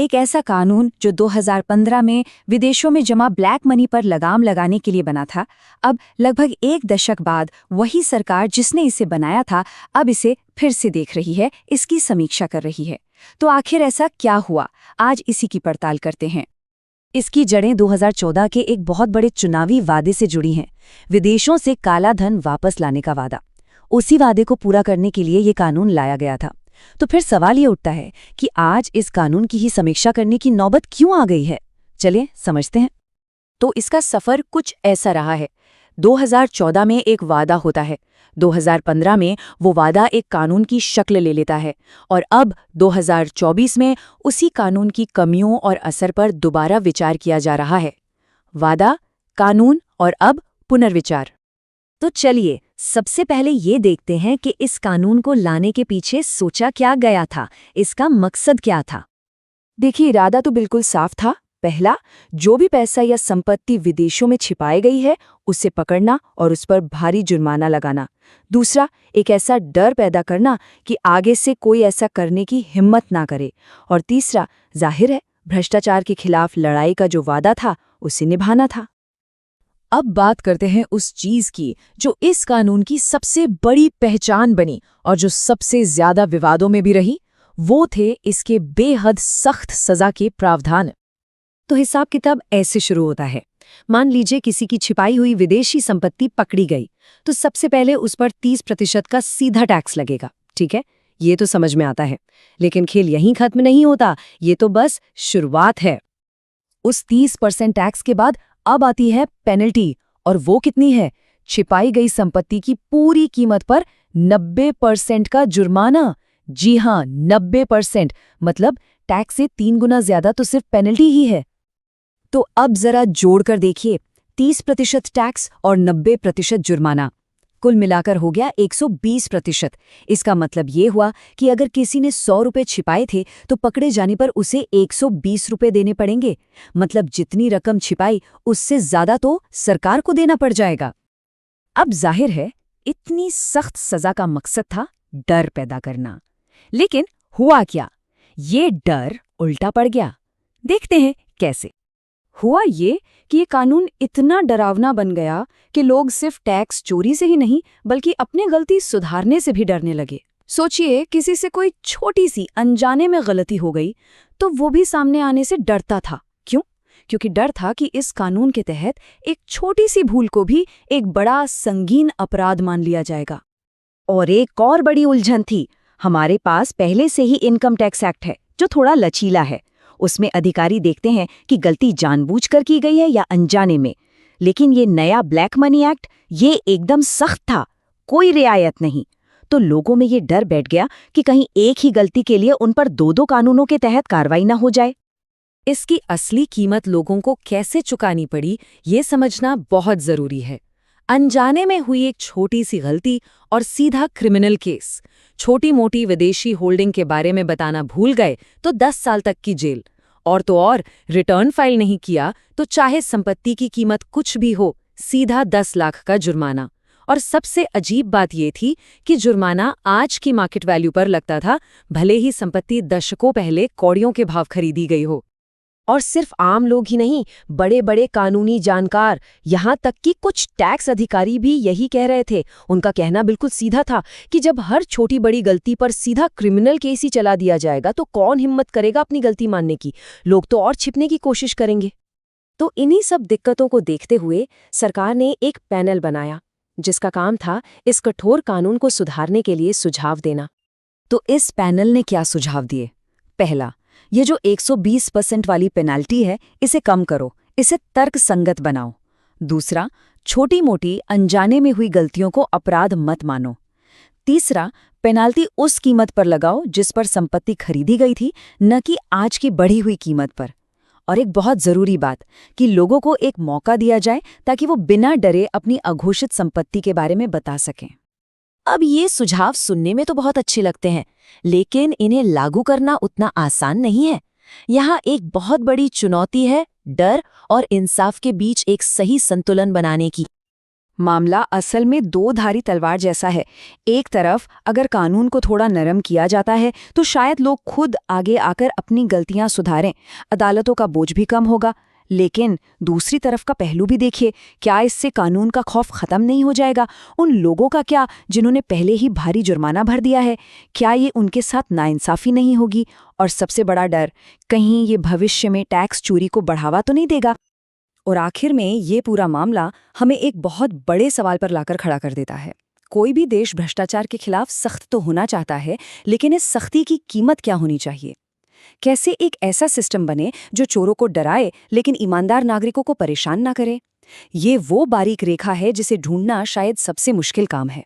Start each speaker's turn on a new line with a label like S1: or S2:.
S1: एक ऐसा कानून जो 2015 में विदेशों में जमा ब्लैक मनी पर लगाम लगाने के लिए बना था, अब लगभग एक दशक बाद वही सरकार जिसने इसे बनाया था अब इसे फिर से देख रही है, इसकी समीक्षा कर रही है। तो आखिर ऐसा क्या हुआ, आज इसी की पड़ताल करते हैं। इसकी जड़ें 2014 के एक बहुत बड़े चुनावी वादे से जुड़ी हैं, विदेशों से काला धन वापस लाने का वादा। उसी वादे को पूरा करने के लिए ये कानून लाया गया था। तो फिर सवाल ये उठता है कि आज इस कानून की ही समीक्षा करने की नौबत क्यों आ गई है। चलिए समझते हैं। तो इसका सफर कुछ ऐसा रहा है। 2014 में एक वादा होता है, 2015 में वो वादा एक कानून की शक्ल ले लेता है और अब 2024 में उसी कानून की कमियों और असर पर दोबारा विचार किया जा रहा है। वादा, कानून और अब पुनर्विचार। तो चलिए सबसे पहले ये देखते हैं कि इस कानून को लाने के पीछे सोचा क्या गया था, इसका मकसद क्या था। देखिए, इरादा तो बिल्कुल साफ था। पहला, जो भी पैसा या संपत्ति विदेशों में छिपाई गई है उसे पकड़ना और उस पर भारी जुर्माना लगाना। दूसरा, एक ऐसा डर पैदा करना कि आगे से कोई ऐसा करने की हिम्मत ना करे। और तीसरा, जाहिर है, भ्रष्टाचार के खिलाफ लड़ाई का जो वादा था उसे निभाना था। अब बात करते हैं उस चीज की जो इस कानून की सबसे बड़ी पहचान बनी और जो सबसे ज्यादा विवादों में भी रही। वो थे इसके बेहद सख्त सजा के प्रावधान। तो हिसाब किताब ऐसे शुरू होता है। मान लीजिए किसी की छिपाई हुई विदेशी संपत्ति पकड़ी गई, तो सबसे पहले उस पर 30% का सीधा टैक्स लगेगा। ठीक है, ये तो समझ में आता है। लेकिन खेल यहीं खत्म नहीं होता, ये तो बस शुरुआत है। उस 30% टैक्स के बाद अब आती है पेनल्टी, और वो कितनी है? छिपाई गई संपत्ति की पूरी कीमत पर 90% का जुर्माना। जी हाँ, 90%, मतलब टैक्स से 3 गुना ज्यादा तो सिर्फ पेनल्टी ही है। तो अब जरा जोड़कर देखिए, 30% टैक्स और 90% जुर्माना, कुल मिलाकर हो गया 120%। इसका मतलब ये हुआ कि अगर किसी ने 100 रुपये छिपाए थे तो पकड़े जाने पर उसे 120 रुपये देने पड़ेंगे। मतलब जितनी रकम छिपाई उससे ज्यादा तो सरकार को देना पड़ जाएगा। अब जाहिर है, इतनी सख्त सजा का मकसद था डर पैदा करना। लेकिन हुआ क्या? ये डर उल्टा पड़ गया। देखते हैं कैसे। हुआ ये कि ये कानून इतना डरावना बन गया कि लोग सिर्फ टैक्स चोरी से ही नहीं बल्कि अपनी गलती सुधारने से भी डरने लगे। सोचिए, किसी से कोई छोटी सी अनजाने में गलती हो गई तो वो भी सामने आने से डरता था। क्यों? क्योंकि डर था कि इस कानून के तहत एक छोटी सी भूल को भी एक बड़ा संगीन अपराध मान लिया जाएगा। और एक और बड़ी उलझन थी। हमारे पास पहले से ही इनकम टैक्स एक्ट है जो थोड़ा लचीला है। उसमें अधिकारी देखते हैं कि गलती जानबूझकर की गई है या अनजाने में। लेकिन ये नया ब्लैक मनी एक्ट, ये एकदम सख्त था, कोई रियायत नहीं। तो लोगों में ये डर बैठ गया कि कहीं एक ही गलती के लिए उन पर 2 कानूनों के तहत कार्रवाई न हो जाए। इसकी असली कीमत लोगों को कैसे चुकानी पड़ी, ये समझना बहुत जरूरी है। अनजाने में हुई एक छोटी सी गलती और सीधा क्रिमिनल केस। छोटी मोटी विदेशी होल्डिंग के बारे में बताना भूल गए तो 10 साल तक की जेल, और तो और रिटर्न फाइल नहीं किया तो चाहे संपत्ति की कीमत कुछ भी हो, सीधा 10 लाख का जुर्माना। और सबसे अजीब बात ये थी कि जुर्माना आज की मार्केट वैल्यू पर लगता था, भले ही संपत्ति दशकों पहले कौड़ियों के भाव खरीदी गई हो। और सिर्फ आम लोग ही नहीं, बड़े बड़े कानूनी जानकार, यहाँ तक कि कुछ टैक्स अधिकारी भी यही कह रहे थे। उनका कहना बिल्कुल सीधा था कि जब हर छोटी बड़ी गलती पर सीधा क्रिमिनल केस ही चला दिया जाएगा तो कौन हिम्मत करेगा अपनी गलती मानने की? लोग तो और छिपने की कोशिश करेंगे। तो इन्हीं सब दिक्कतों को देखते हुए सरकार ने एक पैनल बनाया जिसका काम था इस कठोर कानून को सुधारने के लिए सुझाव देना। तो इस पैनल ने क्या सुझाव दिए? पहला, ये जो 120% वाली पेनाल्टी है इसे कम करो, इसे तर्कसंगत बनाओ। दूसरा, छोटी मोटी अनजाने में हुई गलतियों को अपराध मत मानो। तीसरा, पेनाल्टी उस कीमत पर लगाओ जिस पर संपत्ति खरीदी गई थी, न कि आज की बढ़ी हुई कीमत पर। और एक बहुत जरूरी बात कि लोगों को एक मौका दिया जाए ताकि वो बिना डरे अपनी अघोषित संपत्ति के बारे में बता सकें। अब ये सुझाव सुनने में तो बहुत अच्छे लगते हैं, लेकिन इन्हें लागू करना उतना आसान नहीं है। यहाँ एक बहुत बड़ी चुनौती है डर और इंसाफ के बीच एक सही संतुलन बनाने की। मामला असल में दो धारी तलवार जैसा है। एक तरफ अगर कानून को थोड़ा नरम किया जाता है तो शायद लोग खुद आगे आकर अपनी गलतियां सुधारें, अदालतों का बोझ भी कम होगा। लेकिन दूसरी तरफ का पहलू भी देखिए, क्या इससे कानून का खौफ खत्म नहीं हो जाएगा? उन लोगों का क्या जिन्होंने पहले ही भारी जुर्माना भर दिया है? क्या ये उनके साथ नाइंसाफी नहीं होगी? और सबसे बड़ा डर, कहीं ये भविष्य में टैक्स चोरी को बढ़ावा तो नहीं देगा? और आखिर में ये पूरा मामला हमें एक बहुत बड़े सवाल पर लाकर खड़ा कर देता है। कोई भी देश भ्रष्टाचार के खिलाफ सख्त तो होना चाहता है, लेकिन इस सख्ती की कीमत क्या होनी चाहिए? कैसे एक ऐसा सिस्टम बने जो चोरों को डराए लेकिन ईमानदार नागरिकों को परेशान ना करे? ये वो बारीक रेखा है जिसे ढूंढना शायद सबसे मुश्किल काम है।